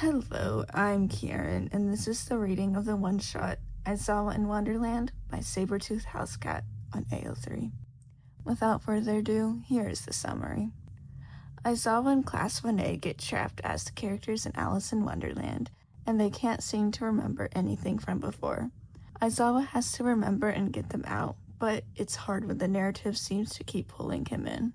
Hello, I'm Kieran, and this is the reading of the one-shot Aizawa and Wonderland by Sabretooth Housecat on AO3. Without further ado, here is the summary. Aizawa and Class 1A get trapped as the characters in Alice in Wonderland, and they can't seem to remember anything from before. Aizawa has to remember and get them out, but it's hard when the narrative seems to keep pulling him in.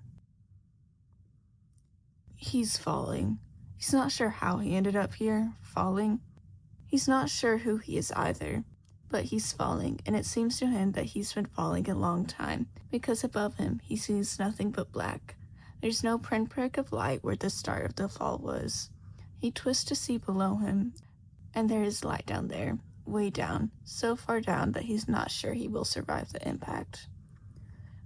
He's falling. He's not sure how he ended up here, falling. He's not sure who he is either, but he's falling, and it seems to him that he's been falling a long time, because above him he sees nothing but black. There's no pinprick of light where the start of the fall was. He twists to see below him, and there is light down there, way down, so far down that he's not sure he will survive the impact.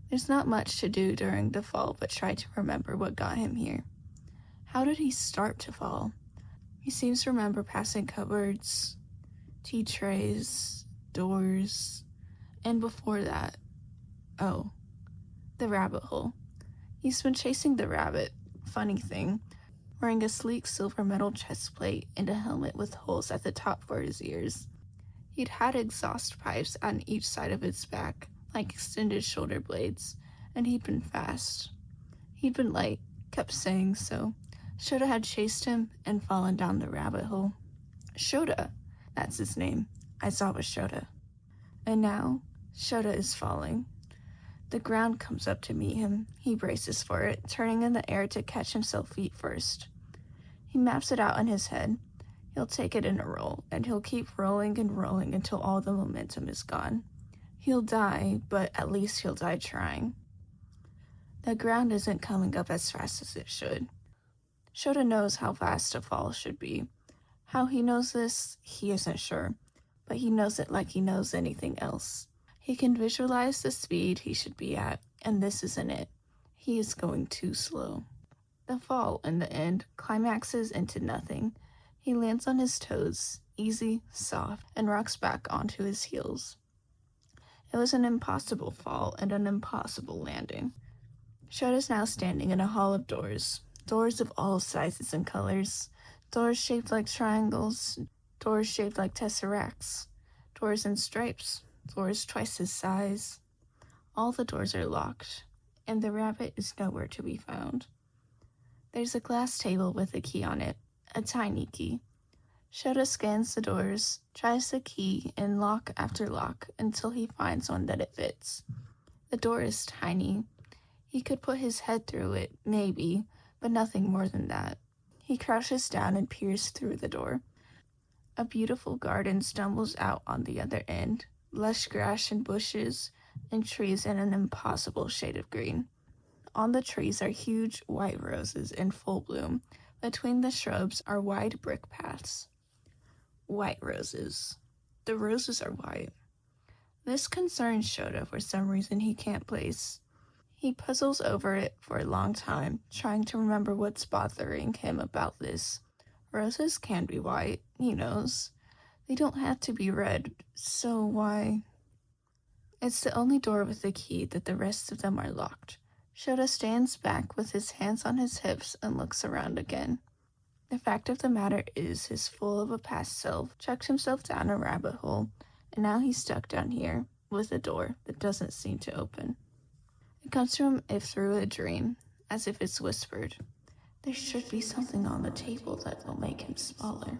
There's not much to do during the fall but try to remember what got him here. How did he start to fall? He seems to remember passing cupboards, tea trays, doors, and before that, the rabbit hole. He's been chasing the rabbit, funny thing, wearing a sleek silver metal chest plate and a helmet with holes at the top for his ears. He'd had exhaust pipes on each side of his back, like extended shoulder blades, and he'd been fast. He'd been light, kept saying so. Shota had chased him and fallen down the rabbit hole. Shota, that's his name. Aizawa Shota. And now, Shota is falling. The ground comes up to meet him. He braces for it, turning in the air to catch himself feet first. He maps it out in his head. He'll take it in a roll, and he'll keep rolling and rolling until all the momentum is gone. He'll die, but at least he'll die trying. The ground isn't coming up as fast as it should. Shota knows how fast a fall should be. How he knows this, he isn't sure, but he knows it like he knows anything else. He can visualize the speed he should be at, and this isn't it. He is going too slow. The fall, in the end, climaxes into nothing. He lands on his toes, easy, soft, and rocks back onto his heels. It was an impossible fall and an impossible landing. Shota's now standing in a hall of doors. Doors of all sizes and colors. Doors shaped like triangles. Doors shaped like tesseracts. Doors in stripes. Doors twice his size. All the doors are locked, and the rabbit is nowhere to be found. There's a glass table with a key on it, a tiny key. Shota scans the doors, tries the key in lock after lock until he finds one that it fits. The door is tiny. He could put his head through it, maybe, but nothing more than that. He crouches down and peers through the door. A beautiful garden stumbles out on the other end, lush grass and bushes, and trees in an impossible shade of green. On the trees are huge white roses in full bloom. Between the shrubs are wide brick paths. White roses. The roses are white. This concerns Shota for some reason he can't place. He puzzles over it for a long time, trying to remember what's bothering him about this. Roses can be white, he knows. They don't have to be red, so why? It's the only door with a key that the rest of them are locked. Shota stands back with his hands on his hips and looks around again. The fact of the matter is his fool of a past self chucked himself down a rabbit hole, and now he's stuck down here with a door that doesn't seem to open. It comes to him if through a dream, as if it's whispered. There should be something on the table that will make him smaller.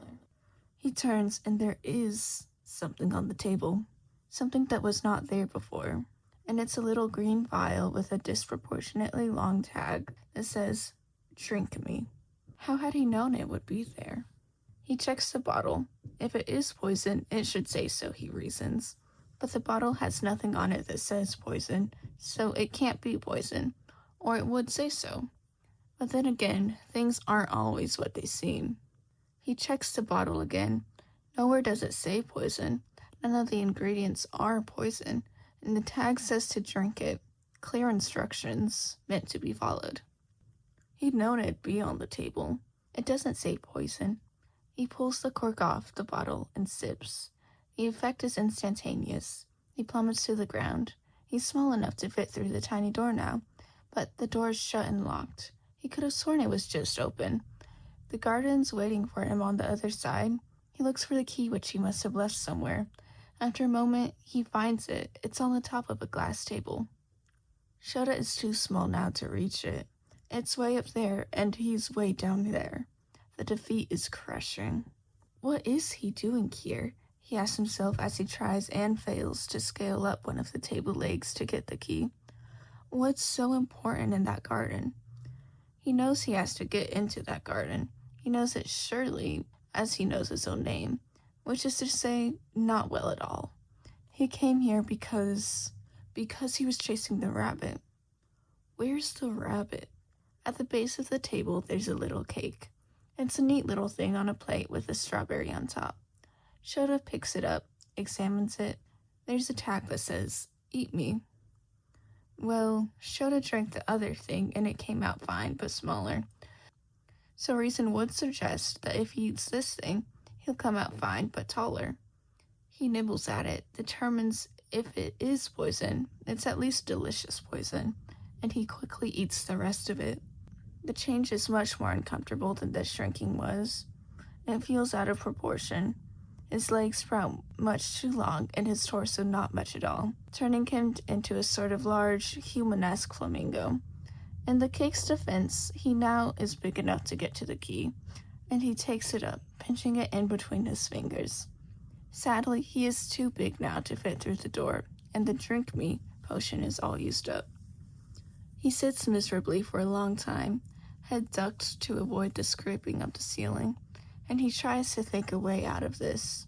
He turns, and there is something on the table, something that was not there before, and it's a little green vial with a disproportionately long tag that says, "Drink me." How had he known it would be there? He checks the bottle. If it is poison, it should say so, he reasons. But the bottle has nothing on it that says poison, so it can't be poison, or it would say so. But then again, things aren't always what they seem. He checks the bottle again. Nowhere does it say poison. None of the ingredients are poison, and the tag says to drink it. Clear instructions, meant to be followed. He'd known it'd be on the table. It doesn't say poison. He pulls the cork off the bottle and sips. The effect is instantaneous. He plummets to the ground. He's small enough to fit through the tiny door now, but the door's shut and locked. He could have sworn it was just open. The garden's waiting for him on the other side. He looks for the key, which he must have left somewhere. After a moment, he finds it. It's on the top of a glass table. Shota is too small now to reach it. It's way up there, and he's way down there. The defeat is crushing. What is he doing here? He asks himself as he tries and fails to scale up one of the table legs to get the key. What's so important in that garden? He knows he has to get into that garden. He knows it surely, as he knows his own name, which is to say, not well at all. He came here because he was chasing the rabbit. Where's the rabbit? At the base of the table, there's a little cake. It's a neat little thing on a plate with a strawberry on top. Shota picks it up, examines it. There's a tag that says, "Eat me." Well, Shota drank the other thing and it came out fine, but smaller. So reason would suggest that if he eats this thing, he'll come out fine, but taller. He nibbles at it, determines if it is poison, it's at least delicious poison, and he quickly eats the rest of it. The change is much more uncomfortable than the shrinking was. It feels out of proportion. His legs sprout much too long and his torso not much at all, turning him into a sort of large, human-esque flamingo. In the cake's defense, he now is big enough to get to the key, and he takes it up, pinching it in between his fingers. Sadly, he is too big now to fit through the door, and the drink me potion is all used up. He sits miserably for a long time, head ducked to avoid the scraping of the ceiling, and he tries to think a way out of this.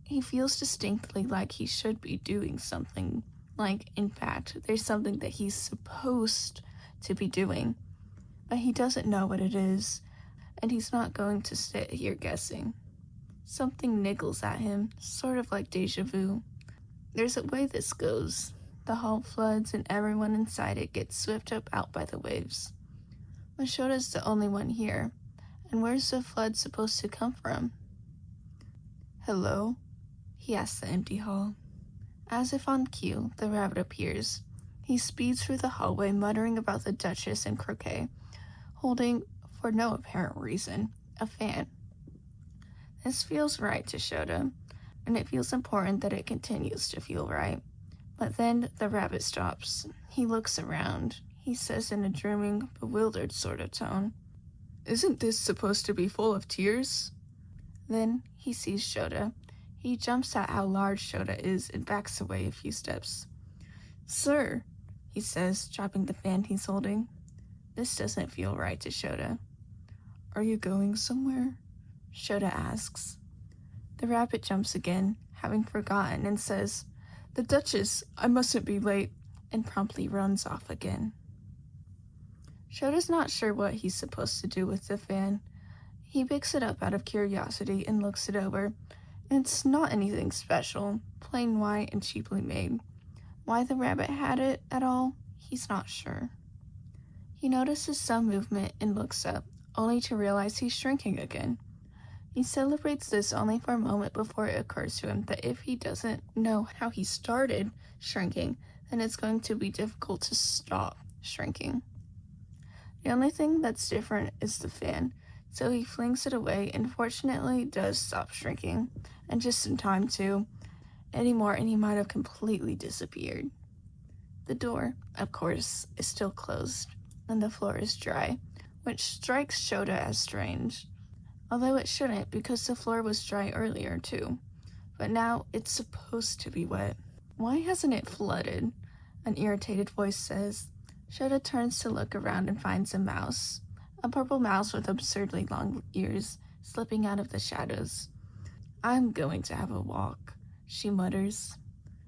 He feels distinctly like he should be doing something, like, in fact, there's something that he's supposed to be doing, but he doesn't know what it is, and he's not going to sit here guessing. Something niggles at him, sort of like deja vu. There's a way this goes. The hall floods and everyone inside it gets swept up out by the waves. Mashota's the only one here, and where's the flood supposed to come from? "Hello?" he asks the empty hall. As if on cue, the rabbit appears. He speeds through the hallway, muttering about the Duchess and croquet, holding, for no apparent reason, a fan. This feels right to Shota, and it feels important that it continues to feel right. But then the rabbit stops. He looks around. He says in a dreaming, bewildered sort of tone, "Isn't this supposed to be full of tears?" Then he sees Shota. He jumps at how large Shota is and backs away a few steps. "Sir," he says, dropping the fan he's holding. This doesn't feel right to Shota. "Are you going somewhere?" Shota asks. The rabbit jumps again, having forgotten, and says, "The Duchess, I mustn't be late," and promptly runs off again. Shota's not sure what he's supposed to do with the fan. He picks it up out of curiosity and looks it over. It's not anything special, plain white and cheaply made. Why the rabbit had it at all, he's not sure. He notices some movement and looks up, only to realize he's shrinking again. He celebrates this only for a moment before it occurs to him that if he doesn't know how he started shrinking, then it's going to be difficult to stop shrinking. The only thing that's different is the fan, so he flings it away and fortunately does stop shrinking, and just in time too. Anymore and he might have completely disappeared. The door, of course, is still closed, and the floor is dry, which strikes Shota as strange. Although it shouldn't, because the floor was dry earlier too. But now it's supposed to be wet. "Why hasn't it flooded?" an irritated voice says. Shota turns to look around and finds a mouse. A purple mouse with absurdly long ears, slipping out of the shadows. "I'm going to have a walk," she mutters.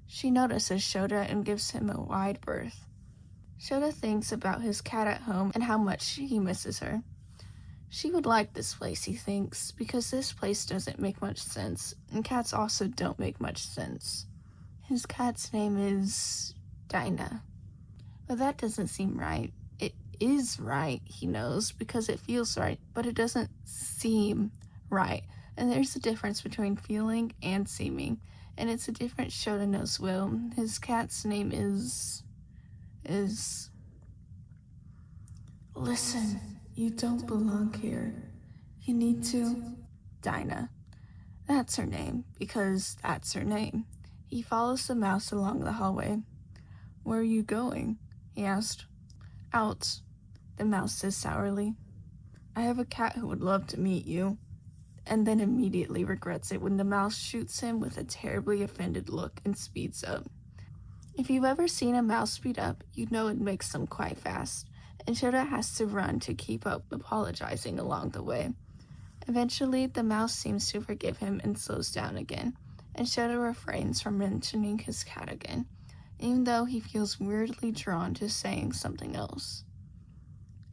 She notices Shota and gives him a wide berth. Shota thinks about his cat at home and how much he misses her. She would like this place, he thinks, because this place doesn't make much sense, and cats also don't make much sense. His cat's name is Dinah. But that doesn't seem right. It is right, he knows, because it feels right, but it doesn't seem right. And there's a difference between feeling and seeming, and it's a different Shota knows well. His cat's name is... Listen, you don't belong here. You need to. Dinah. That's her name, because that's her name. He follows the mouse along the hallway. Where are you going? He asked. Out, the mouse says sourly. I have a cat who would love to meet you. And then immediately regrets it when the mouse shoots him with a terribly offended look and speeds up. If you've ever seen a mouse speed up, you know it makes them quite fast, and Shota has to run to keep up, apologizing along the way. Eventually, the mouse seems to forgive him and slows down again, and Shota refrains from mentioning his cat again, even though he feels weirdly drawn to saying something else.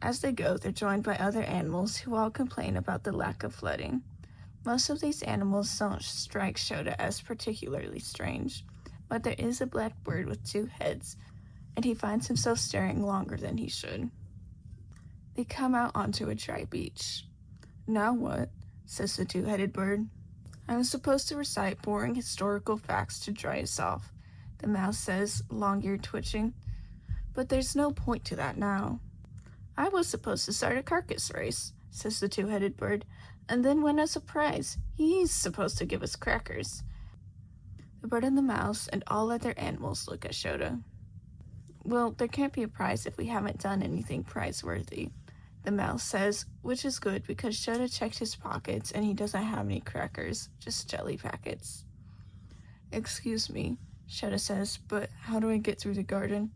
As they go, they're joined by other animals who all complain about the lack of flooding. Most of these animals don't strike Shota as particularly strange, but there is a black bird with 2 heads, and he finds himself staring longer than he should. They come out onto a dry beach. Now what? Says the 2-headed bird. I was supposed to recite boring historical facts to dry us off, the mouse says, long ear twitching. But there's no point to that now. I was supposed to start a carcass race, says the 2-headed bird, and then win us a prize. He's supposed to give us crackers. The bird and the mouse and all other animals look at Shota. Well, there can't be a prize if we haven't done anything prize-worthy, the mouse says, which is good because Shota checked his pockets and he doesn't have any crackers, just jelly packets. Excuse me, Shota says, but how do I get through the garden?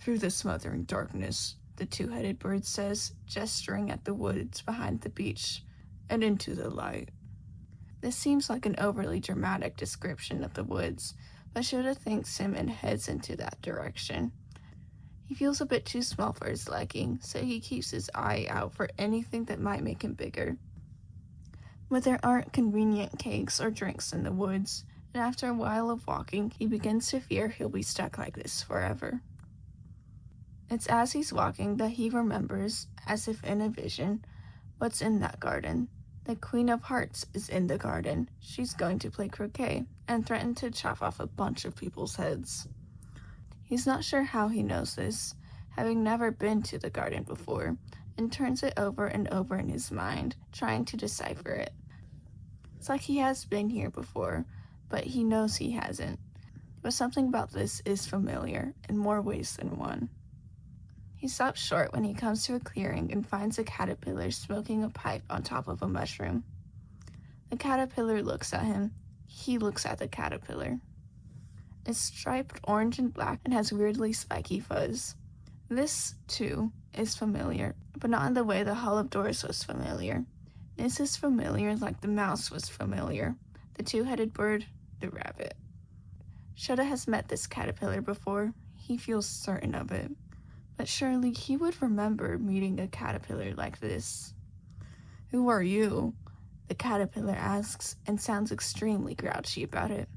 Through the smothering darkness, the 2-headed bird says, gesturing at the woods behind the beach, and into the light. This seems like an overly dramatic description of the woods, but Shota thanks him and heads into that direction. He feels a bit too small for his liking, so he keeps his eye out for anything that might make him bigger. But there aren't convenient cakes or drinks in the woods, and after a while of walking, he begins to fear he'll be stuck like this forever. It's as he's walking that he remembers, as if in a vision, what's in that garden. The Queen of Hearts is in the garden. She's going to play croquet and threaten to chop off a bunch of people's heads. He's not sure how he knows this, having never been to the garden before, and turns it over and over in his mind, trying to decipher it. It's like he has been here before, but he knows he hasn't. But something about this is familiar, in more ways than one. He stops short when he comes to a clearing and finds a caterpillar smoking a pipe on top of a mushroom. The caterpillar looks at him. He looks at the caterpillar. It's striped orange and black and has weirdly spiky fuzz. This, too, is familiar, but not in the way the Hall of Doors was familiar. This is familiar like the mouse was familiar, the 2-headed bird, the rabbit. Shota has met this caterpillar before. He feels certain of it. But surely he would remember meeting a caterpillar like this. Who are you? The caterpillar asks and sounds extremely grouchy about it.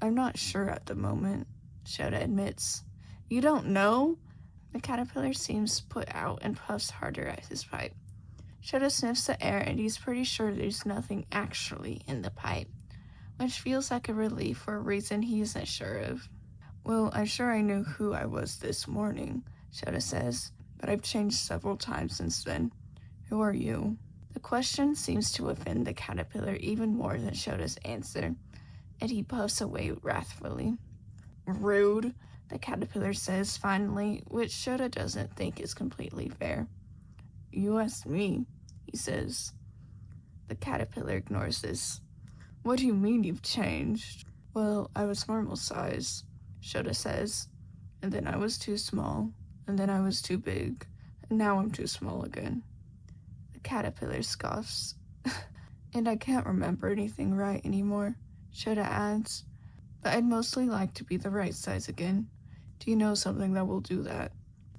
I'm not sure at the moment, Shota admits. You don't know? The caterpillar seems put out and puffs harder at his pipe. Shota sniffs the air and he's pretty sure there's nothing actually in the pipe, which feels like a relief for a reason he isn't sure of. Well, I'm sure I knew who I was this morning, Shota says, but I've changed several times since then. Who are you? The question seems to offend the caterpillar even more than Shota's answer, and he puffs away wrathfully. Rude, the caterpillar says finally, which Shota doesn't think is completely fair. You asked me, he says. The caterpillar ignores this. What do you mean you've changed? Well, I was normal size, Shota says, and then I was too small, and then I was too big, and now I'm too small again. The caterpillar scoffs. And I can't remember anything right anymore, Shota adds, but I'd mostly like to be the right size again. Do you know something that will do that?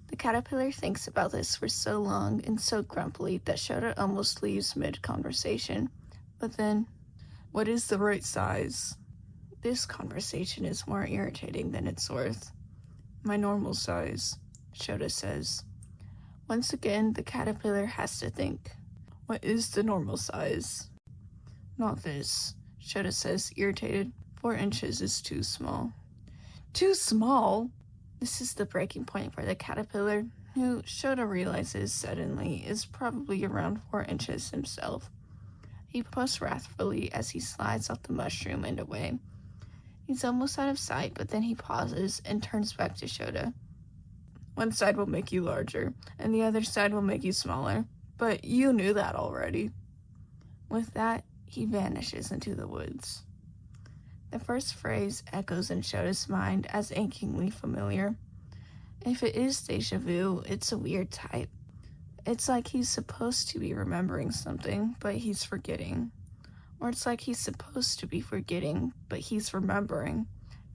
The caterpillar thinks about this for so long and so grumpily that Shota almost leaves mid-conversation. But then, what is the right size? This conversation is more irritating than it's worth. My normal size, Shota says. Once again, the caterpillar has to think. What is the normal size? Not this, Shota says, irritated. 4 inches is too small. Too small? This is the breaking point for the caterpillar. who Shota realizes suddenly is probably around 4 inches himself. He puffs wrathfully as he slides off the mushroom and away. He's almost out of sight, but then he pauses and turns back to Shota. One side will make you larger, and the other side will make you smaller. But you knew that already. With that, he vanishes into the woods. The first phrase echoes in Shota's mind as achingly familiar. If it is deja vu, it's a weird type. It's like he's supposed to be remembering something, but he's forgetting. Or it's like he's supposed to be forgetting, but he's remembering.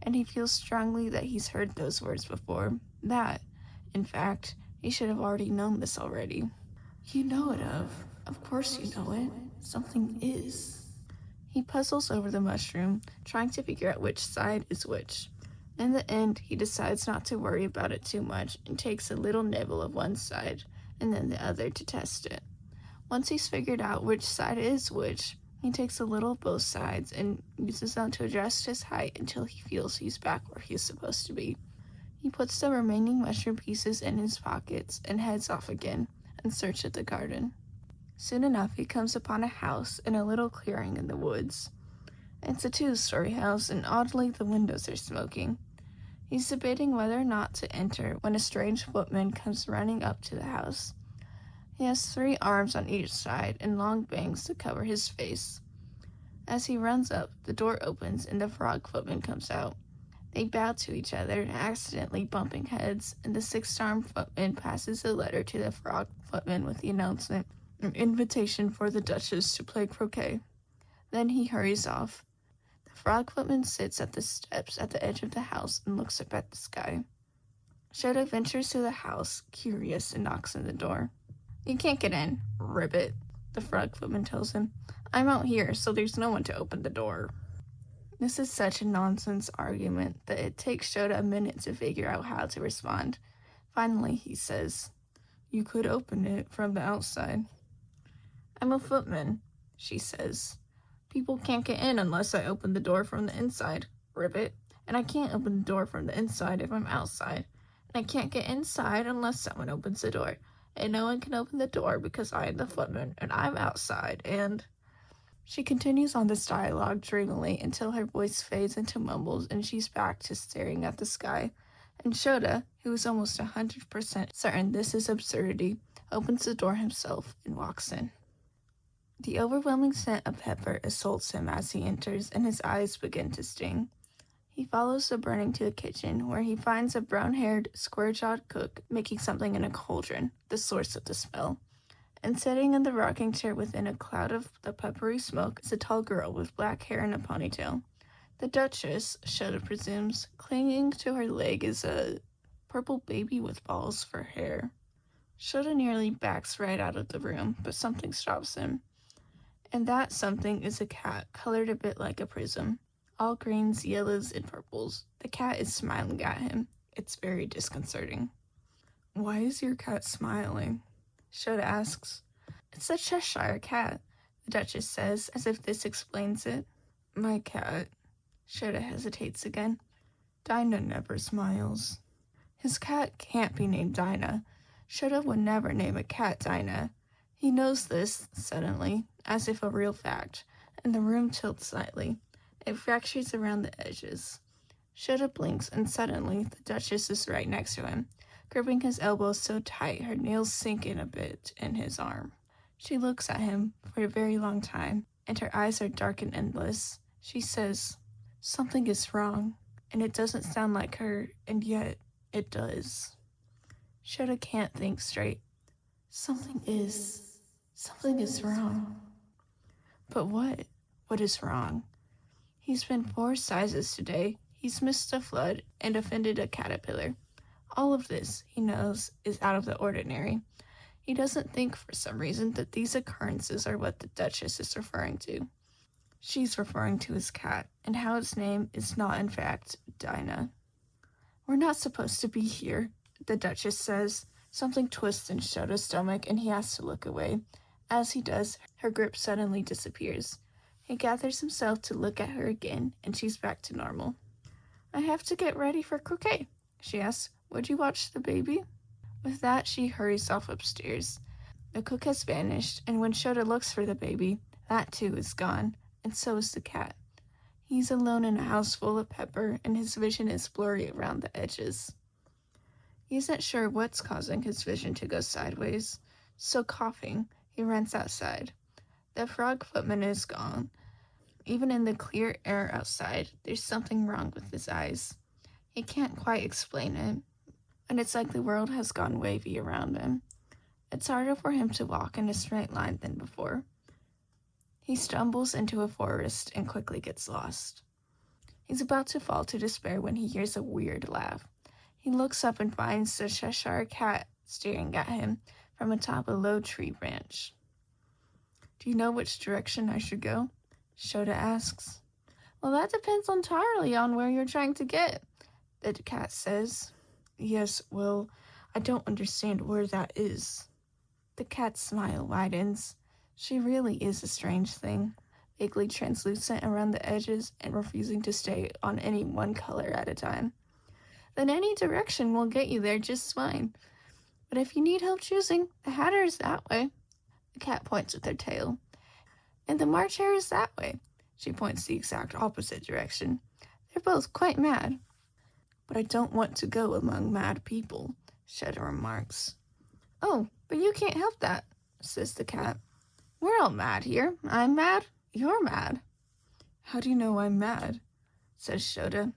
And he feels strongly that he's heard those words before. That, in fact, he should have already known this already. You know it, Of course you know it. Something is. He puzzles over the mushroom, trying to figure out which side is which. In the end, he decides not to worry about it too much and takes a little nibble of one side and then the other to test it. Once he's figured out which side is which, he takes a little of both sides and uses them to adjust his height until he feels he's back where he's supposed to be. He puts the remaining mushroom pieces in his pockets and heads off again in search of the garden. Soon enough, he comes upon a house in a little clearing in the woods. It's a 2-story house, and oddly, the windows are smoking. He's debating whether or not to enter when a strange footman comes running up to the house. He has 3 arms on each side and long bangs to cover his face. As he runs up, the door opens and the frog footman comes out. They bow to each other, accidentally bumping heads, and the 6-armed footman passes a letter to the frog footman with the announcement, an invitation for the Duchess to play croquet. Then he hurries off. The frog footman sits at the steps at the edge of the house and looks up at the sky. Shota ventures to the house, curious, and knocks on the door. You can't get in, ribbit, the frog footman tells him. I'm out here, so there's no one to open the door. This is such a nonsense argument that it takes Shota a minute to figure out how to respond. Finally, he says, You could open it from the outside. I'm a footman, she says. People can't get in unless I open the door from the inside, ribbit. And I can't open the door from the inside if I'm outside. And I can't get inside unless someone opens the door. And no one can open the door because I am the footman and I'm outside and... She continues on this dialogue dreamily until her voice fades into mumbles and she's back to staring at the sky. And Shota, who is almost 100% certain this is absurdity, opens the door himself and walks in. The overwhelming scent of pepper assaults him as he enters and his eyes begin to sting. He follows the burning to the kitchen, where he finds a brown-haired, square-jawed cook making something in a cauldron, the source of the smell. And sitting in the rocking chair within a cloud of the peppery smoke is a tall girl with black hair and a ponytail. The Duchess, Shota presumes, clinging to her leg is a purple baby with balls for hair. Shota nearly backs right out of the room, but something stops him. And that something is a cat colored a bit like a prism. All greens, yellows, and purples. The cat is smiling at him. It's very disconcerting. Why is your cat smiling? Shota asks. It's a Cheshire cat, the Duchess says, as if this explains it. My cat. Shota hesitates again. Dinah never smiles. His cat can't be named Dinah. Shota would never name a cat Dinah. He knows this, suddenly, as if a real fact, and the room tilts slightly. It fractures around the edges. Shota blinks, and suddenly, the Duchess is right next to him, gripping his elbow so tight her nails sink in a bit in his arm. She looks at him for a very long time, and her eyes are dark and endless. She says, Something is wrong, and it doesn't sound like her, and yet it does. Shota can't think straight. Something is wrong. But what? What is wrong? He's been 4 sizes today. He's missed a flood and offended a caterpillar. All of this, he knows, is out of the ordinary. He doesn't think for some reason that these occurrences are what the Duchess is referring to. She's referring to his cat, and how its name is not in fact Dinah. We're not supposed to be here, the Duchess says. Something twists in Shota's stomach, and he has to look away. As he does, her grip suddenly disappears. He gathers himself to look at her again, and she's back to normal. I have to get ready for croquet, she asks. Would you watch the baby? With that, she hurries off upstairs. The cook has vanished, and when Shota looks for the baby, that too is gone, and so is the cat. He's alone in a house full of pepper, and his vision is blurry around the edges. He isn't sure what's causing his vision to go sideways, so coughing, he runs outside. The frog footman is gone. Even in the clear air outside, there's something wrong with his eyes. He can't quite explain it, and it's like the world has gone wavy around him. It's harder for him to walk in a straight line than before. He stumbles into a forest and quickly gets lost. He's about to fall to despair when he hears a weird laugh. He looks up and finds the Cheshire Cat staring at him from atop a low tree branch. "Do you know which direction I should go?" Shota asks. "Well, that depends entirely on where you're trying to get," the cat says. "Yes, well, I don't understand where that is." The cat's smile widens. She really is a strange thing, vaguely translucent around the edges and refusing to stay on any one color at a time. "Then any direction will get you there just fine. But if you need help choosing, the Hatter is that way." The cat points with her tail. "And the March Hare is that way." She points the exact opposite direction. "They're both quite mad." "But I don't want to go among mad people," Shota remarks. "Oh, but you can't help that," says the cat. "We're all mad here. I'm mad. You're mad." "How do you know I'm mad?" says Shota.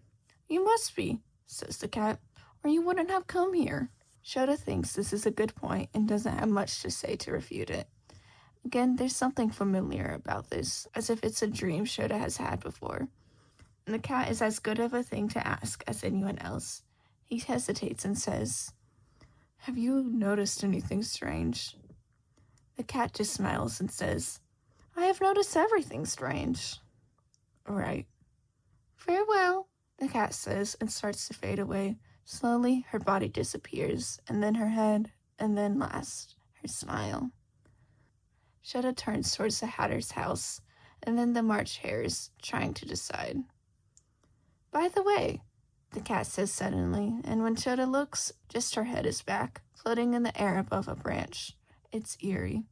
"You must be," says the cat, "or you wouldn't have come here." Shota thinks this is a good point and doesn't have much to say to refute it. Again, there's something familiar about this, as if it's a dream Shota has had before. And the cat is as good of a thing to ask as anyone else. He hesitates and says, "Have you noticed anything strange?" The cat just smiles and says, "I have noticed everything strange." "Right." "Farewell," the cat says and starts to fade away. Slowly, her body disappears, and then her head, and then last, her smile. Shota turns towards the Hatter's house, and then the March Hare's, trying to decide. "By the way," the cat says suddenly, and when Shota looks, just her head is back, floating in the air above a branch. It's eerie.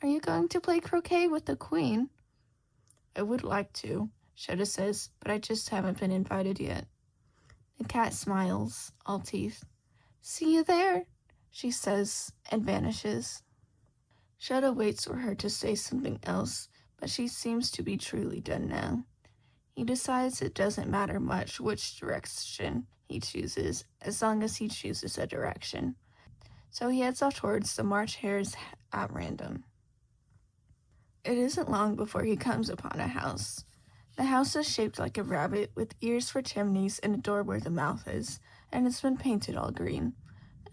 "Are you going to play croquet with the Queen?" "I would like to," Shota says, "but I just haven't been invited yet." The cat smiles, all teeth. "See you there," she says, and vanishes. Shota waits for her to say something else, but she seems to be truly done now. He decides it doesn't matter much which direction he chooses, as long as he chooses a direction. So he heads off towards the March Hares at random. It isn't long before he comes upon a house. The house is shaped like a rabbit, with ears for chimneys and a door where the mouth is, and it's been painted all green.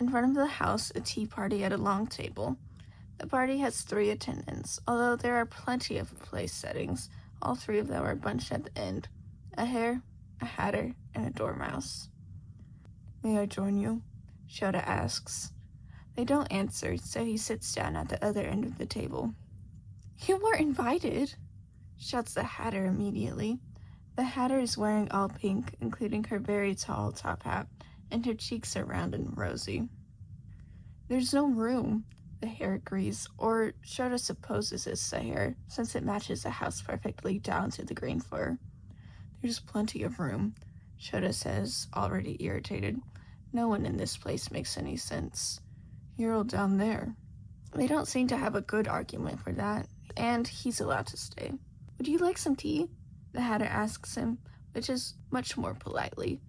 In front of the house, a tea party at a long table. The party has 3 attendants, although there are plenty of place settings. All 3 of them are bunched at the end. A hare, a hatter, and a dormouse. "May I join you?" Shota asks. They don't answer, so he sits down at the other end of the table. "You weren't invited," shouts the Hatter immediately. The Hatter is wearing all pink, including her very tall top hat, and her cheeks are round and rosy. "There's no room," the hare agrees, or Shota supposes it's the hare, since it matches the house perfectly down to the green fur. "There's plenty of room," Shota says, already irritated. "No one in this place makes any sense. You're all down there." They don't seem to have a good argument for that, and he's allowed to stay. "Would you like some tea?" the Hatter asks him, which is much more politely.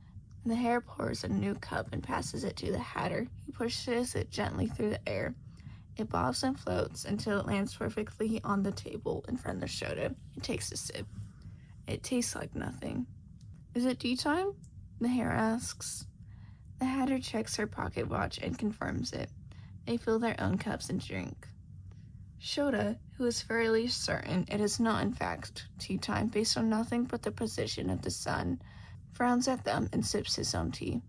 The hare pours a new cup and passes it to the Hatter. He pushes it gently through the air. It bobs and floats until it lands perfectly on the table in front of Shota. He takes a sip. It tastes like nothing. "Is it tea time?" the hare asks. The Hatter checks her pocket watch and confirms it. They fill their own cups and drink. Shota, who is fairly certain it is not in fact tea time based on nothing but the position of the sun, frowns at them and sips his own tea.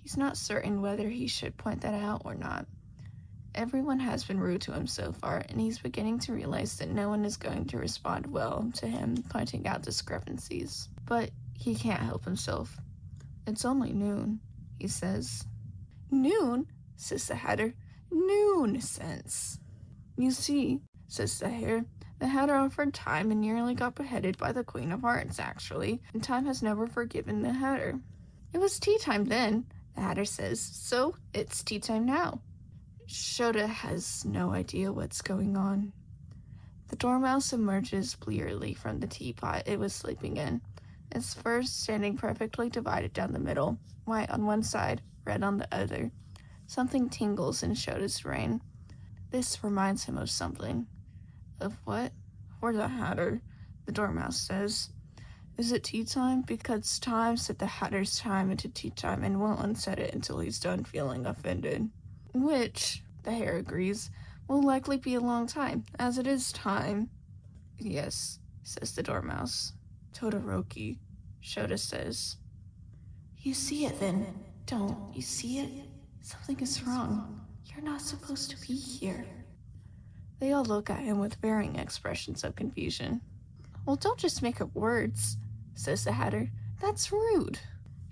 He's not certain whether he should point that out or not. Everyone has been rude to him so far, and he's beginning to realize that no one is going to respond well to him pointing out discrepancies. But he can't help himself. "It's only noon," he says. "Noon?" says the Hatter. Nonsense. You see, says the Hare, the Hatter offered time and nearly got beheaded by the Queen of Hearts, actually, and time has never forgiven the Hatter. It was tea time then, the Hatter says, so it's tea time now. Shota has no idea what's going on. The Dormouse emerges blearily from the teapot it was sleeping in, its fur standing perfectly divided down the middle, white on one side, red on the other. Something tingles in Shota's brain. This reminds him of something. Of what? For the Hatter, the Dormouse says. Is it tea time? Because time set the Hatter's time into tea time and won't unset it until he's done feeling offended. Which, the Hare agrees, will likely be a long time, as it is time. Yes, says the Dormouse. Todoroki, Shota says. You see it then, don't you see it? Something is wrong. You're not supposed to be here. They all look at him with varying expressions of confusion. Well, don't just make up words, says the Hatter. That's rude.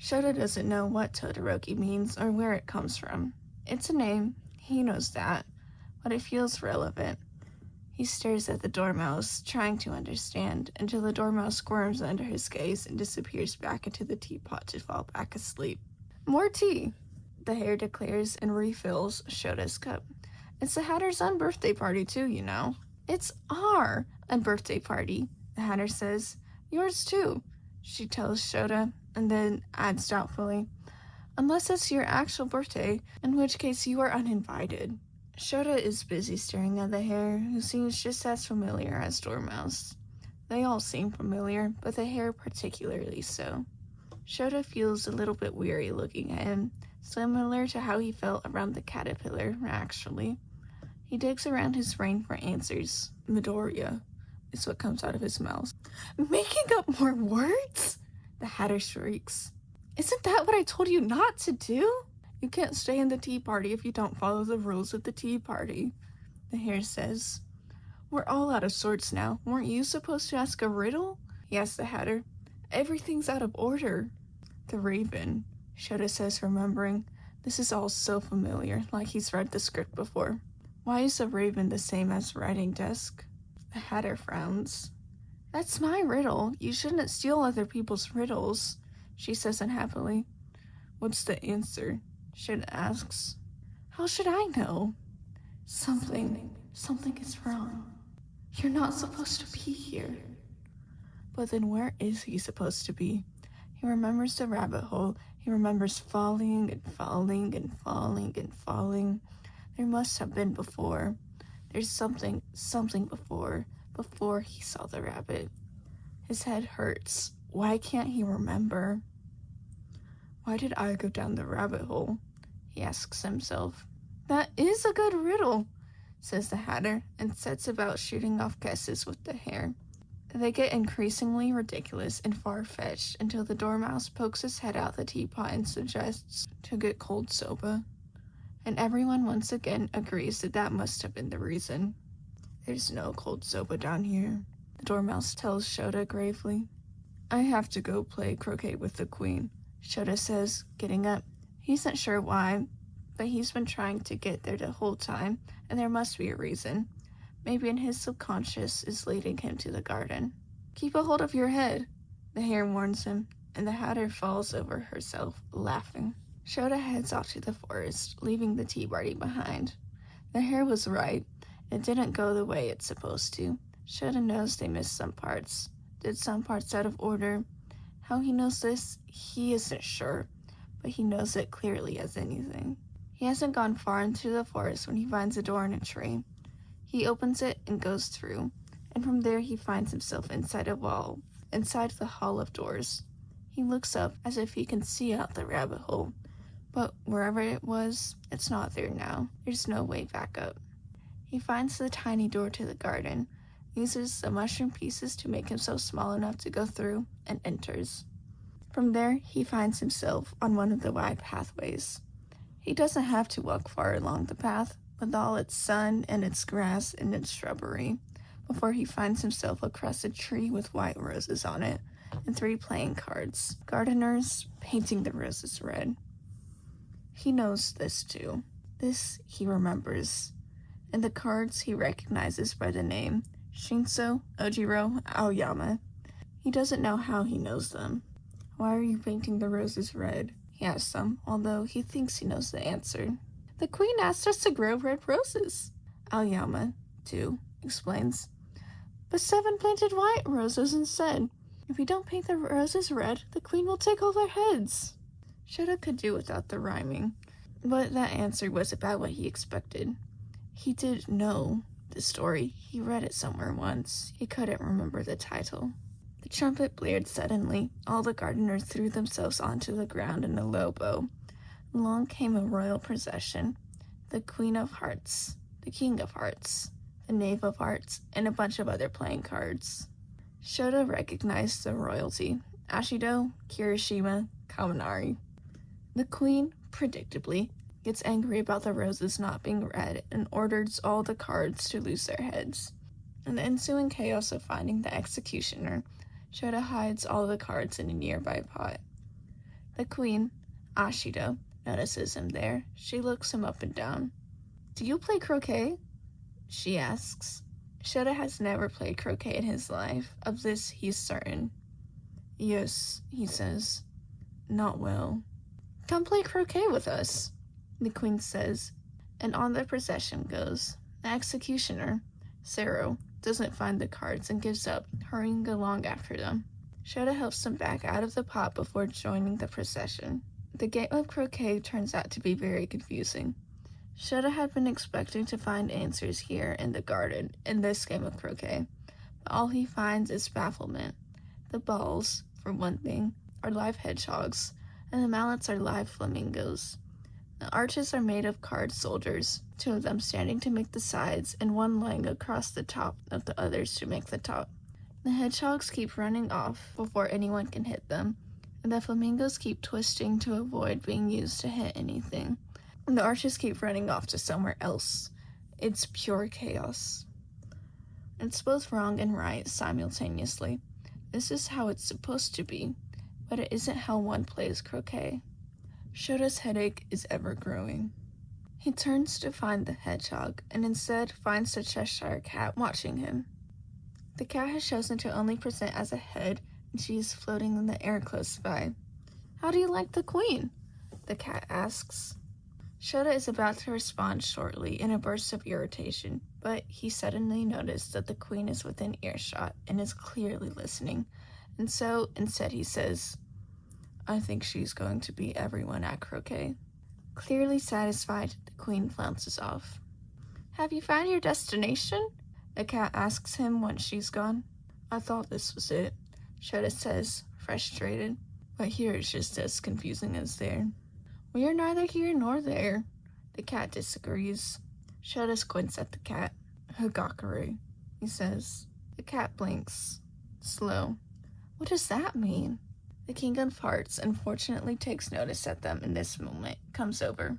Shota doesn't know what Todoroki means or where it comes from. It's a name, he knows that, but it feels relevant. He stares at the Dormouse, trying to understand, until the Dormouse squirms under his gaze and disappears back into the teapot to fall back asleep. More tea, the Hare declares and refills Shota's cup. It's the Hatter's unbirthday party too, you know. It's our unbirthday party, the Hatter says. Yours too, she tells Shota, and then adds doubtfully, unless it's your actual birthday, in which case you are uninvited. Shota is busy staring at the Hare, who seems just as familiar as Dormouse. They all seem familiar, but the Hare particularly so. Shota feels a little bit weary looking at him, similar to how he felt around the caterpillar, actually. He digs around his brain for answers. Midoriya is what comes out of his mouth. Making up more words? The Hatter shrieks. Isn't that what I told you not to do? You can't stay in the tea party if you don't follow the rules of the tea party, the Hare says. We're all out of sorts now. Weren't you supposed to ask a riddle? Yes, the Hatter. Everything's out of order. The Raven, Shota says, remembering. This is all so familiar, like he's read the script before. Why is a raven the same as writing desk? The Hatter frowns. That's my riddle. You shouldn't steal other people's riddles, she says unhappily. What's the answer? Shota asks. How should I know? Something is wrong. You're not supposed to be here. But then where is he supposed to be? He remembers the rabbit hole. He remembers falling and falling and falling and falling. There must have been before. There's something before he saw the rabbit. His head hurts. Why can't he remember? Why did I go down the rabbit hole? He asks himself. That is a good riddle, says the Hatter, and sets about shooting off guesses with the Hare. They get increasingly ridiculous and far-fetched until the Dormouse pokes his head out the teapot and suggests to get cold soba. And everyone once again agrees that must have been the reason. There's no cold soba down here, the Dormouse tells Shota gravely. I have to go play croquet with the Queen, Shota says, getting up. He isn't sure why, but he's been trying to get there the whole time, and there must be a reason. Maybe in his subconscious is leading him to the garden. Keep a hold of your head, the Hare warns him, and the Hatter falls over herself, laughing. Shota heads off to the forest, leaving the tea party behind. The Hare was right. It didn't go the way it's supposed to. Shota knows they missed some parts. Did some parts out of order. How he knows this, he isn't sure, but he knows it clearly as anything. He hasn't gone far into the forest when he finds a door in a tree. He opens it and goes through, and from there he finds himself inside a wall, inside the hall of doors. He looks up as if he can see out the rabbit hole, but wherever it was, it's not there now. There's no way back up. He finds the tiny door to the garden, uses the mushroom pieces to make himself small enough to go through, and enters. From there, he finds himself on one of the wide pathways. He doesn't have to walk far along the path, with all its sun and its grass and its shrubbery, before he finds himself across a tree with white roses on it, and 3 playing cards, gardeners painting the roses red. He knows this too. This he remembers, and the cards he recognizes by the name Shinso, Ojiro, Aoyama. He doesn't know how he knows them. Why are you painting the roses red? He asks them, although he thinks he knows the answer. The queen asked us to grow red roses, Aoyama, too, explains. But 7 planted white roses instead. If we don't paint the roses red, the queen will take all our heads. Shota could do without the rhyming, but that answer was about what he expected. He did know the story. He read it somewhere once. He couldn't remember the title. The trumpet blared suddenly. All the gardeners threw themselves onto the ground in a low bow. Along came a royal procession. The Queen of Hearts, the King of Hearts, the Knave of Hearts, and a bunch of other playing cards. Shota recognized the royalty. Ashido, Kirishima, Kaminari. The queen, predictably, gets angry about the roses not being red and orders all the cards to lose their heads. In the ensuing chaos of finding the executioner, Shota hides all the cards in a nearby pot. The queen, Ashido, notices him there. She looks him up and down. Do you play croquet? She asks. Shota has never played croquet in his life. Of this, he's certain. Yes, he says. Not well. Come play croquet with us, the queen says, and on the procession goes. The executioner, Sero, doesn't find the cards and gives up, hurrying along after them. Shota helps them back out of the pot before joining the procession. The game of croquet turns out to be very confusing. Shota had been expecting to find answers here in the garden in this game of croquet, but all he finds is bafflement. The balls, for one thing, are live hedgehogs, and the mallets are live flamingos. The arches are made of card soldiers, 2 of them standing to make the sides and 1 lying across the top of the others to make the top. The hedgehogs keep running off before anyone can hit them, and the flamingos keep twisting to avoid being used to hit anything. And the arches keep running off to somewhere else. It's pure chaos. It's both wrong and right simultaneously. This is how it's supposed to be, but it isn't how one plays croquet. Shota's headache is ever growing. He turns to find the hedgehog, and instead finds the Cheshire cat watching him. The cat has chosen to only present as a head, and she is floating in the air close by. How do you like the queen? The cat asks. Shota is about to respond shortly in a burst of irritation, but he suddenly noticed that the queen is within earshot and is clearly listening, and so instead he says, I think she's going to beat everyone at croquet. Clearly satisfied, the queen flounces off. Have you found your destination? The cat asks him once she's gone. I thought this was it, Shota says, frustrated, but here it's just as confusing as there. We are neither here nor there. The cat disagrees. Shota squints at the cat. Hagakure, he says. The cat blinks. Slow. What does that mean? The king of hearts unfortunately takes notice at them in this moment, comes over.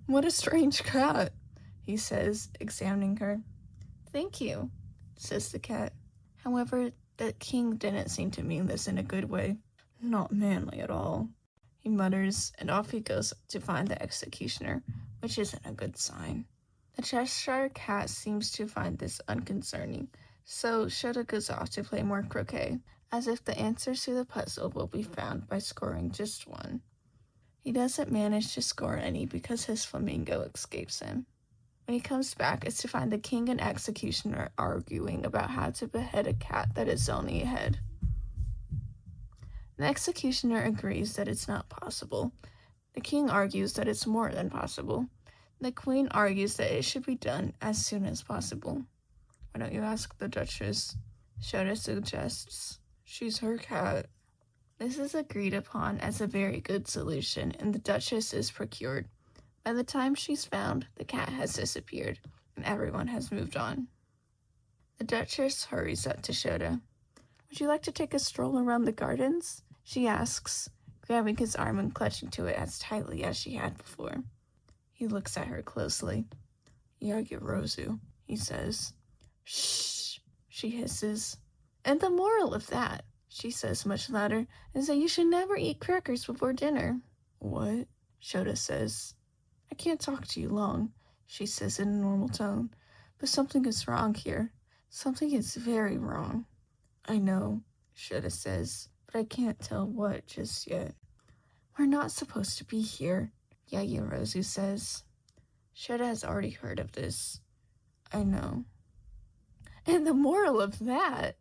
What a strange cat, he says, examining her. Thank you, says the cat. However, the king didn't seem to mean this in a good way. Not manly at all, he mutters, and off he goes to find the executioner, which isn't a good sign. The Cheshire cat seems to find this unconcerning, so Shota goes off to play more croquet, as if the answers to the puzzle will be found by scoring just 1. He doesn't manage to score any because his flamingo escapes him. When he comes back, it's to find the king and executioner arguing about how to behead a cat that is only a head. The executioner agrees that it's not possible. The king argues that it's more than possible. The queen argues that it should be done as soon as possible. Why don't you ask the Duchess? Shota suggests. She's her cat. This is agreed upon as a very good solution, and the Duchess is procured. By the time she's found, the cat has disappeared, and everyone has moved on. The Duchess hurries up to Shota. Would you like to take a stroll around the gardens? She asks, grabbing his arm and clutching to it as tightly as she had before. He looks at her closely. Yagirozu, he says. Shh, she hisses. And the moral of that, she says much louder, is that you should never eat crackers before dinner. What? Shota says. I can't talk to you long, she says in a normal tone, but something is wrong here. Something is very wrong. I know, Shota says, but I can't tell what just yet. We're not supposed to be here, Yaoyorozu says. Shota has already heard of this. I know. And the moral of that,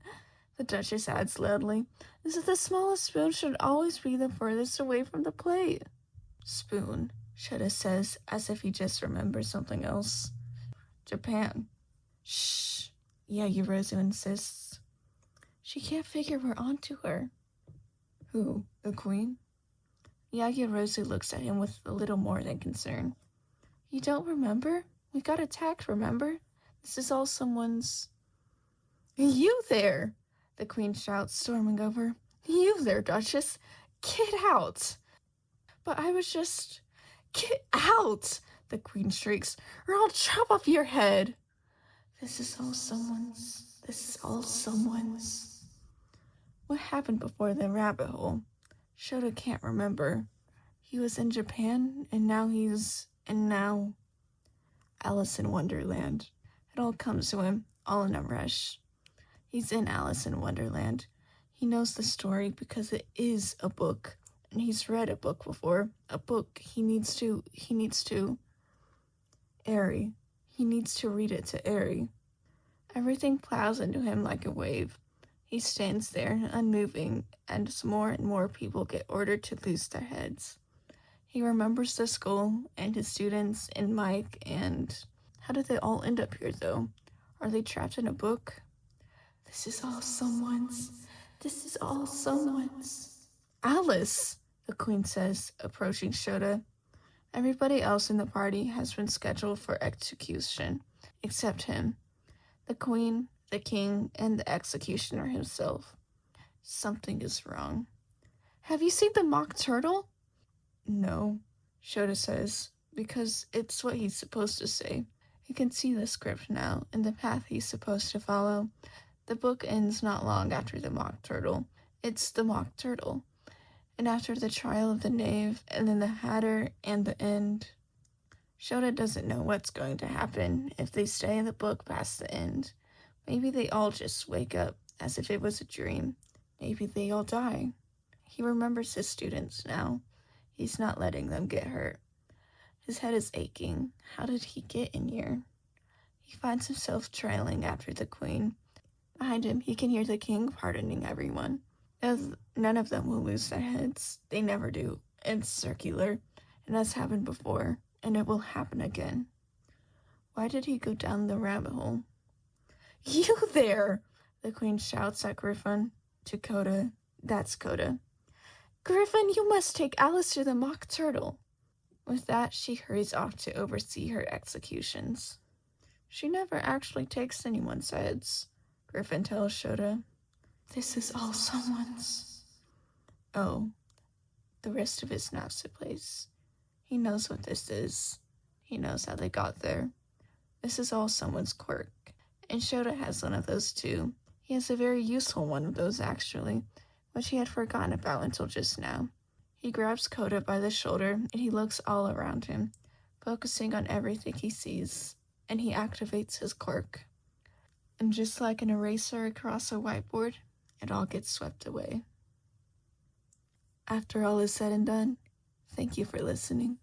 the Duchess adds loudly, is that the smallest spoon should always be the furthest away from the plate. Spoon, Shota says, as if he just remembers something else. Japan. Shh, Yaoyorozu insists. She can't figure we're onto her. Who, the queen? Yaoyorozu looks at him with a little more than concern. You don't remember? We got attacked, remember? This is all someone's... You there! The queen shouts, storming over. You there, Duchess! Get out! But I was just... Get out! The queen shrieks, or I'll chop off your head! This is all someone's. This is all someone's. What happened before the rabbit hole? Shota can't remember. He was in Japan, and now Alice in Wonderland. It all comes to him, all in a rush. He's in Alice in Wonderland. He knows the story because it is a book, and he's read a book before. A book he needs to Airy. He needs to read it to Airy. Everything plows into him like a wave. He stands there, unmoving, and as more and more people get ordered to lose their heads. He remembers the school, and his students, and Mike, and... How did they all end up here, though? Are they trapped in a book? This is all someone's. This is all someone's. Alice, the queen says, approaching Shota. Everybody else in the party has been scheduled for execution, except him. The queen, the king, and the executioner himself. Something is wrong. Have you seen the mock turtle? No, Shota says, because it's what he's supposed to say. He can see the script now and the path he's supposed to follow. The book ends not long after the mock turtle. It's the mock turtle. And after the trial of the knave, and then the hatter, and the end. Shota doesn't know what's going to happen if they stay in the book past the end. Maybe they all just wake up as if it was a dream. Maybe they all die. He remembers his students now. He's not letting them get hurt. His head is aching. How did he get in here? He finds himself trailing after the queen. Behind him, he can hear the king pardoning everyone. None of them will lose their heads. They never do. It's circular. It has happened before, and it will happen again. Why did he go down the rabbit hole? You there! The queen shouts at Griffin. To Coda. That's Coda. Griffin, you must take Alice to the mock turtle. With that, she hurries off to oversee her executions. She never actually takes anyone's heads, Griffin tells Shota. This is all someone's. Oh, the rest of it snaps to place. He knows what this is. He knows how they got there. This is all someone's quirk, and Shota has one of those too. He has a very useful one of those, actually, which he had forgotten about until just now. He grabs Coda by the shoulder, and he looks all around him, focusing on everything he sees, and he activates his quirk. And just like an eraser across a whiteboard, it all gets swept away. After all is said and done, thank you for listening.